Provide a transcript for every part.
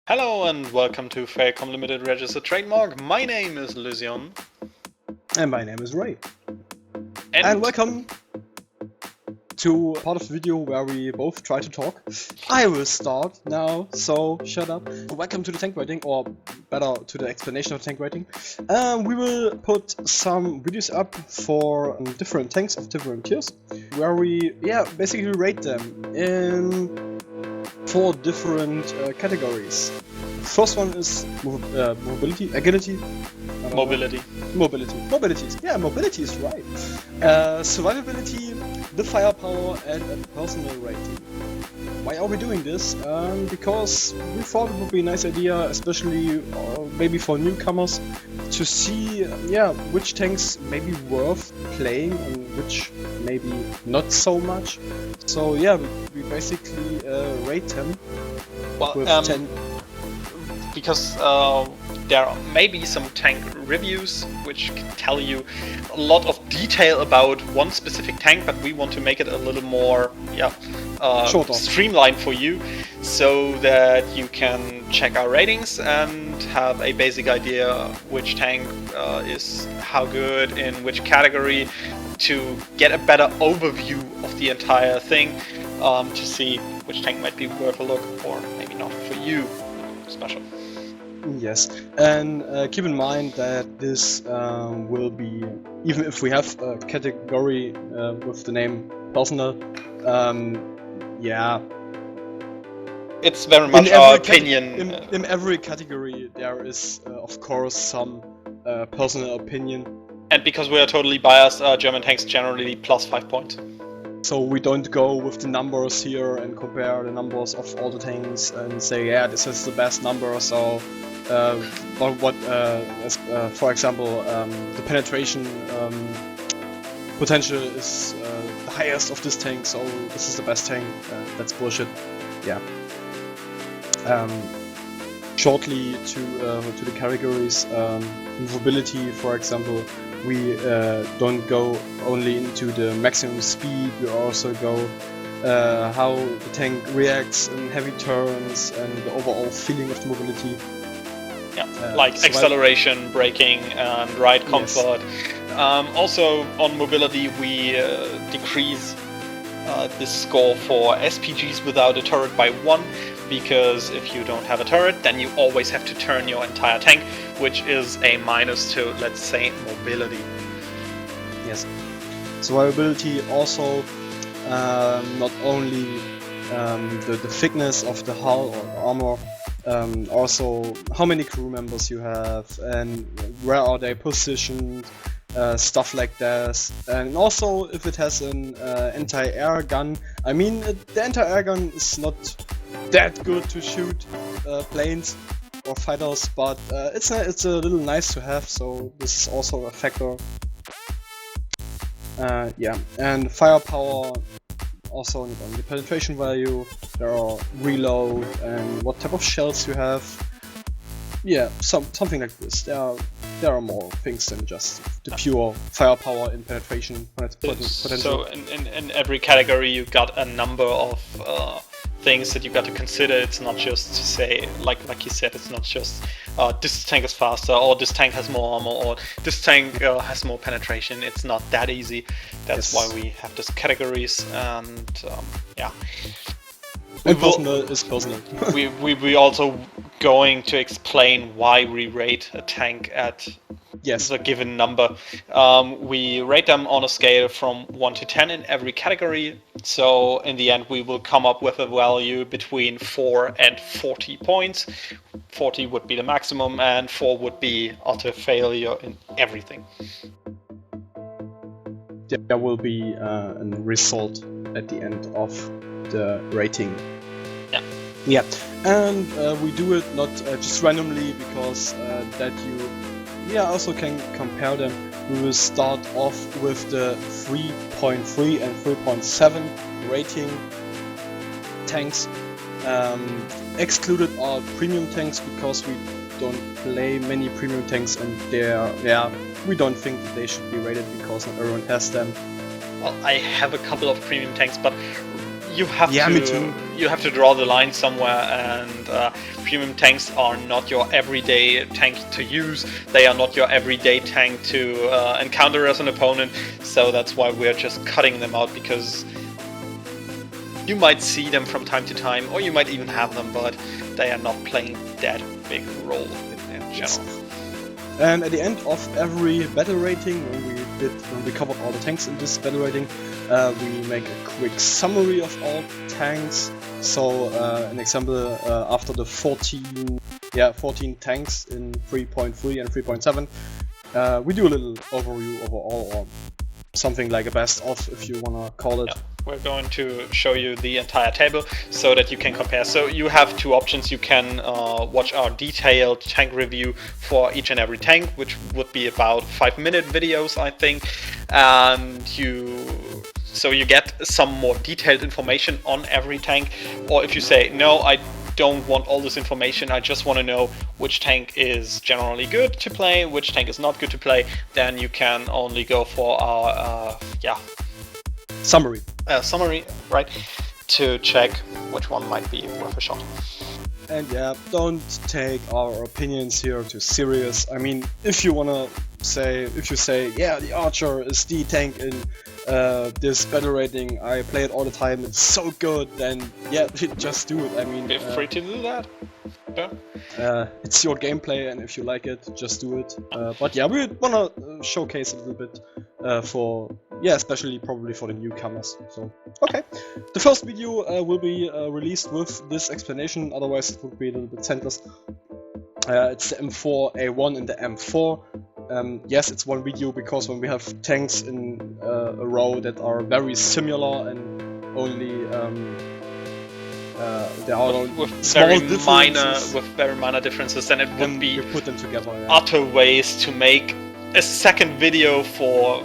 Hello and welcome to Faircom Limited Registered Trademark. My name is Lysion. And my name is Ray. And And welcome to part of the video where we both try to talk. I will start now, so shut up. Welcome to the tank rating, or better, to the explanation of tank rating. We will put some videos up for different tanks of different tiers, where we, basically rate them in 4 different categories. First one is mobility, agility. mobility. Mobility. Yeah, mobility is right. Survivability, the firepower, and a personal rating. Why are we doing this? Because we thought it would be a nice idea, especially maybe for newcomers, to see which tanks may be worth playing and which maybe not so much. So we basically rate them with 10. Because there may be some tank reviews which can tell you a lot of detail about one specific tank, but we want to make it a little more Shorter. streamlined for you, so that you can check our ratings and have a basic idea which tank is how good in which category, to get a better overview of the entire thing, to see which tank might be worth a look or maybe not for you special. Yes, and keep in mind that this will be, even if we have a category with the name personal, It's very much our opinion. In every category there is, of course, some personal opinion. And because we are totally biased, German tanks generally plus 5 points. So we don't go with the numbers here and compare the numbers of all the tanks and say, yeah, this is the best number, so for example, the penetration potential is the highest of this tank, so this is the best tank. That's bullshit. Yeah. Shortly to the categories, mobility, for example, we don't go only into the maximum speed. We also go how the tank reacts in heavy turns and the overall feeling of the mobility. Like acceleration, braking, and ride comfort. Yes. Also on mobility we decrease the score for SPGs without a turret by 1, because if you don't have a turret, then you always have to turn your entire tank, which is a minus to, let's say, mobility. Yes. Survivability also, not only the thickness of the hull or the armor, also how many crew members you have and where are they positioned, stuff like that, and also if it has an anti-air gun. I mean, the anti-air gun is not that good to shoot planes or fighters, but it's a little nice to have, so this is also a factor. And firepower, also on the penetration value, there are reload and what type of shells you have. Yeah, something like this. There are more things than just the pure firepower and penetration potential. So in every category you got a number of things that you got to consider. It's not just to say, like you said, it's not just this tank is faster, or this tank has more armor, or this tank has more penetration. It's not that easy. That's why we have these categories, and And personal is personal. we also going to explain why we rate a tank at a given number. We rate them on a scale from 1 to 10 in every category. So in the end we will come up with a value between 4 and 40 points. 40 would be the maximum and 4 would be utter failure in everything. There will be a result at the end of the rating. Yeah, and we do it not just randomly, because that you also can compare them. We will start off with the 3.3 and 3.7 rating tanks. Excluded are premium tanks, because we don't play many premium tanks, and we don't think that they should be rated because not everyone has them. Well, I have a couple of premium tanks, but you have me to too. you have to draw the line somewhere, and premium tanks are not your everyday tank to use. They are not your everyday tank to encounter as an opponent, so that's why we're just cutting them out, because you might see them from time to time, or you might even have them, but they are not playing that big role in general. And at the end of every battle rating, when we covered all the tanks in this battle rating, we make a quick summary of all tanks. So, an example, after the 14 tanks in 3.3 and 3.7, we do a little overview overall, or something like a best of, if you wanna call it. Yeah. We're going to show you the entire table so that you can compare. So you have two options. You can watch our detailed tank review for each and every tank, which would be about 5-minute videos, I think, and so you get some more detailed information on every tank. Or if you say, no, I don't want all this information, I just want to know which tank is generally good to play, which tank is not good to play, then you can only go for our summary, right, to check which one might be worth a shot. And yeah, don't take our opinions here too serious. I mean, if you say, yeah, the Archer is the tank in this battle rating, I play it all the time, it's so good, then yeah, just do it. I mean, feel free to do that. It's your gameplay, and if you like it, just do it. But yeah, we wanna showcase a little bit especially probably for the newcomers. So okay, the first video will be released with this explanation, otherwise it would be a little bit senseless. It's the M4A1 and the M4. Yes, it's one video because when we have tanks in a row that are very similar and only there are with small very minor differences, then it would be you put them together. Yeah. utter waste to make a second video for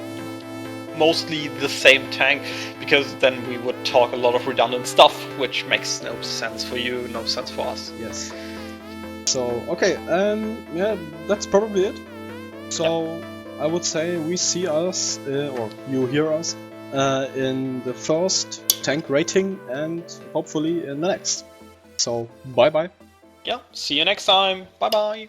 mostly the same tank, because then we would talk a lot of redundant stuff, which makes no sense for you, no sense for us. Yes. So okay, yeah, that's probably it. So yeah. I would say we see us, or you hear us, in the first tank rating, and hopefully in the next. So bye bye. Yeah, see you next time. Bye bye.